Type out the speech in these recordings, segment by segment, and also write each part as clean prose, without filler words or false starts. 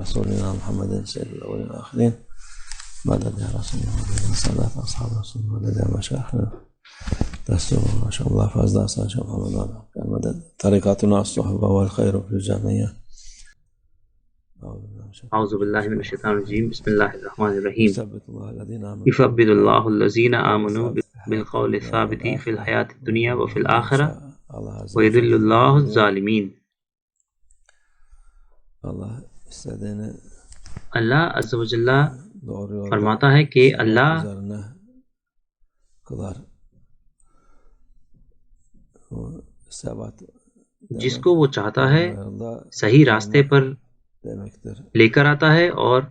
رسولنا محمد سيد الأولين والآخرين مدد يا رسول الله صلاة أصحاب رسول الله مدد يا مشايخنا دستور ما شاء الله فاز داسان شاء محمد مدد طريقتنا الصحبة والخير في الجميع. اعوذ باللہ من الشیطان الرجیم بسم اللہ الرحمن الرحیم یثبت اللہ الذین آمنوا بالقول الثابت فی الحیاۃ الدنیا وفی الآخرہ ویذل اللہ الظالمین. اللہ عز و جل فرماتا ہے کہ اللہ جس کو وہ چاہتا ہے صحیح راستے پر لے کر آتا ہے اور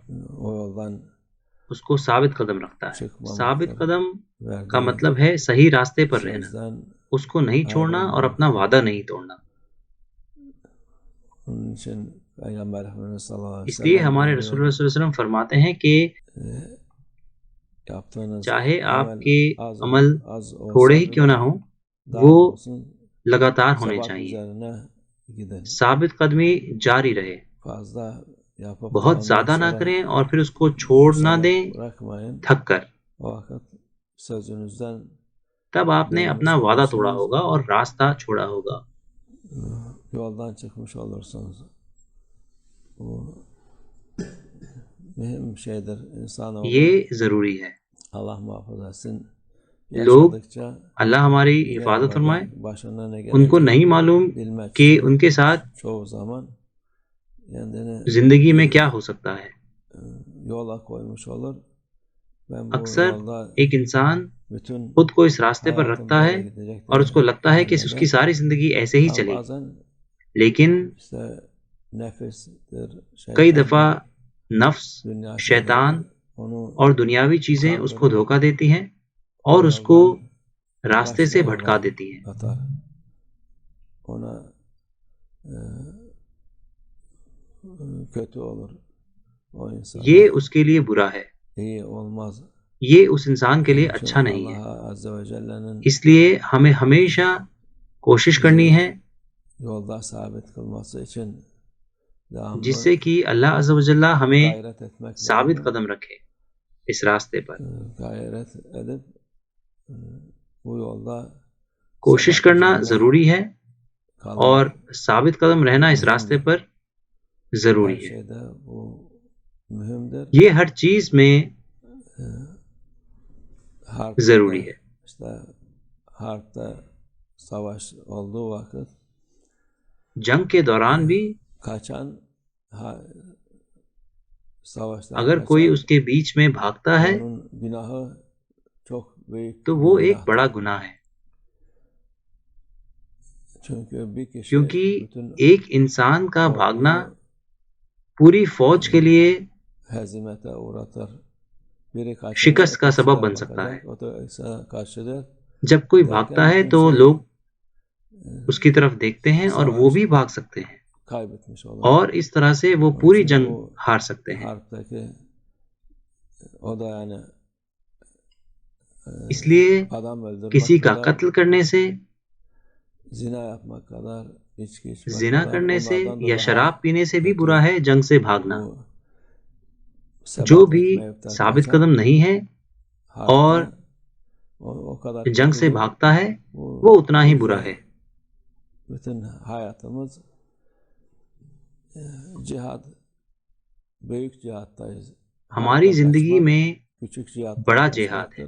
اس کو ثابت قدم رکھتا ہے. ثابت قدم کا مطلب ہے صحیح راستے پر رہنا، اس کو نہیں چھوڑنا اور اپنا وعدہ نہیں توڑنا. اس لیے ہمارے رسول اللہ صلی اللہ علیہ وسلم فرماتے ہیں کہ چاہے آپ کے عمل تھوڑے ہی کیوں نہ ہوں وہ لگاتار ہونے چاہیے، ثابت قدمی جاری رہے، بہت زیادہ نہ کریں اور پھر اس کو چھوڑ نہ دیں تھک کر. تب آپ نے اپنا وعدہ توڑا ہوگا اور راستہ چھوڑا ہوگا. یہ ضروری ہے. لوگ اللہ ہماری حفاظت فرمائے، ان کو نہیں معلوم کہ ان کے ساتھ زندگی میں کیا ہو سکتا ہے. اکثر ایک انسان خود کو اس راستے پر رکھتا ہے اور اس کو لگتا ہے کہ اس کی ساری زندگی ایسے ہی چلے، لیکن کئی دفعہ نفس، شیطان اور دنیاوی چیزیں اس کو دھوکہ دیتی ہیں اور اس کو راستے سے بھٹکا دیتی ہیں. یہ اس کے لیے برا ہے، یہ اس انسان کے لیے اچھا نہیں ہے. اس لیے ہمیں ہمیشہ کوشش کرنی ہے جس سے کہ اللہ عز و جل ہمیں ثابت قدم رکھے اس راستے پر. کوشش کرنا ضروری ہے اور ثابت قدم رہنا اس راستے پر ضروری ہے. یہ ہر چیز میں ضروری ہے. جنگ کے دوران بھی اگر کوئی اس کے بیچ میں بھاگتا ہے تو وہ ایک بڑا گناہ ہے، کیونکہ ایک انسان کا بھاگنا پوری فوج کے لیے شکست کا سبب بن سکتا ہے. جب کوئی بھاگتا ہے تو لوگ اس کی طرف دیکھتے ہیں اور وہ بھی بھاگ سکتے ہیں اور اس طرح سے وہ پوری جنگ ہار سکتے ہیں. اس لیے کسی کا قتل کرنے سے، زنا کرنے سے یا شراب پینے سے بھی برا ہے جنگ سے بھاگنا. جو بھی ثابت قدم نہیں ہے اور جنگ سے بھاگتا ہے وہ اتنا ہی برا ہے. ہماری زندگی میں بڑا جہاد ہے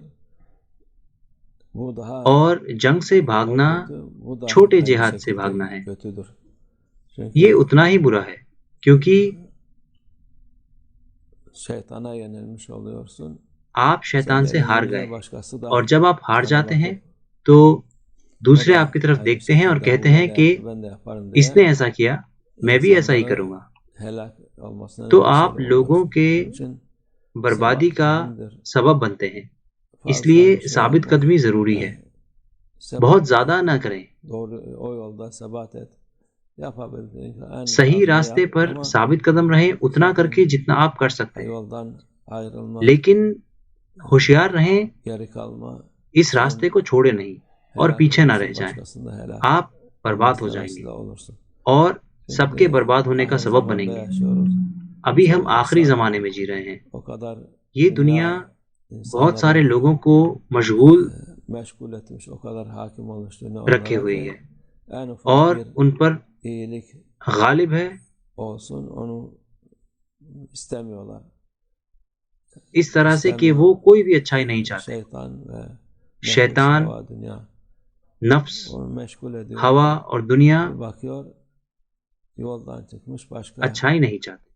اور جنگ سے بھاگنا چھوٹے جہاد سے بھاگنا ہے. یہ اتنا ہی برا ہے کیونکہ آپ شیطان سے ہار گئے اور جب آپ ہار جاتے ہیں تو دوسرے آپ کی طرف دیکھتے ہیں اور کہتے ہیں کہ اس نے ایسا کیا، میں بھی ایسا ہی کروں گا. تو آپ لوگوں کے بربادی کا سبب بنتے ہیں. اس لیے ثابت قدمی ضروری ہے، بہت زیادہ نہ کریں. صحیح راستے پر ثابت قدم رہیں اتنا کر کے جتنا آپ کر سکتے ہیں، لیکن ہوشیار رہیں، اس راستے کو چھوڑے نہیں اور پیچھے نہ رہ جائیں. آپ برباد ہو جائیں گے اور سب کے برباد ہونے کا سبب بنیں گے. ابھی ہم آخری زمانے میں جی رہے ہیں. یہ دنیا بہت سارے لوگوں کو مشغول رکھے ہوئی ہے اور ان پر غالب ہے اس طرح سے کہ وہ کوئی بھی اچھائی نہیں چاہتے. شیطان، نفس، ہوا اور دنیا اچھائی نہیں چاہتے.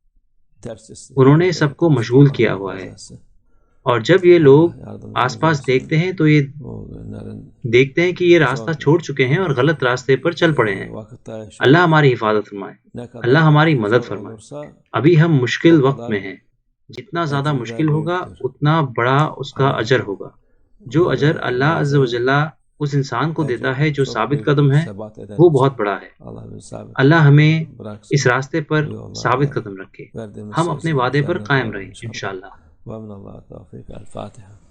انہوں نے سب کو مشغول کیا ہوا ہے. اور جب یہ لوگ آس پاس دیکھتے ہیں تو یہ دیکھتے ہیں کہ یہ راستہ چھوڑ چکے ہیں اور غلط راستے پر چل پڑے ہیں. اللہ ہماری حفاظت فرمائے، اللہ ہماری مدد فرمائے. ابھی ہم مشکل وقت میں ہیں. جتنا زیادہ مشکل ہوگا اتنا بڑا اس کا اجر ہوگا. جو اجر اللہ عز و جل اس انسان کو دیتا ہے جو ثابت قدم ہے وہ بہت بڑا ہے. اللہ ہمیں اس راستے پر ثابت قدم رکھے. ہم اپنے وعدے پر قائم رہیں انشاءاللہ. ومن اللہ توفیق. الفاتحہ.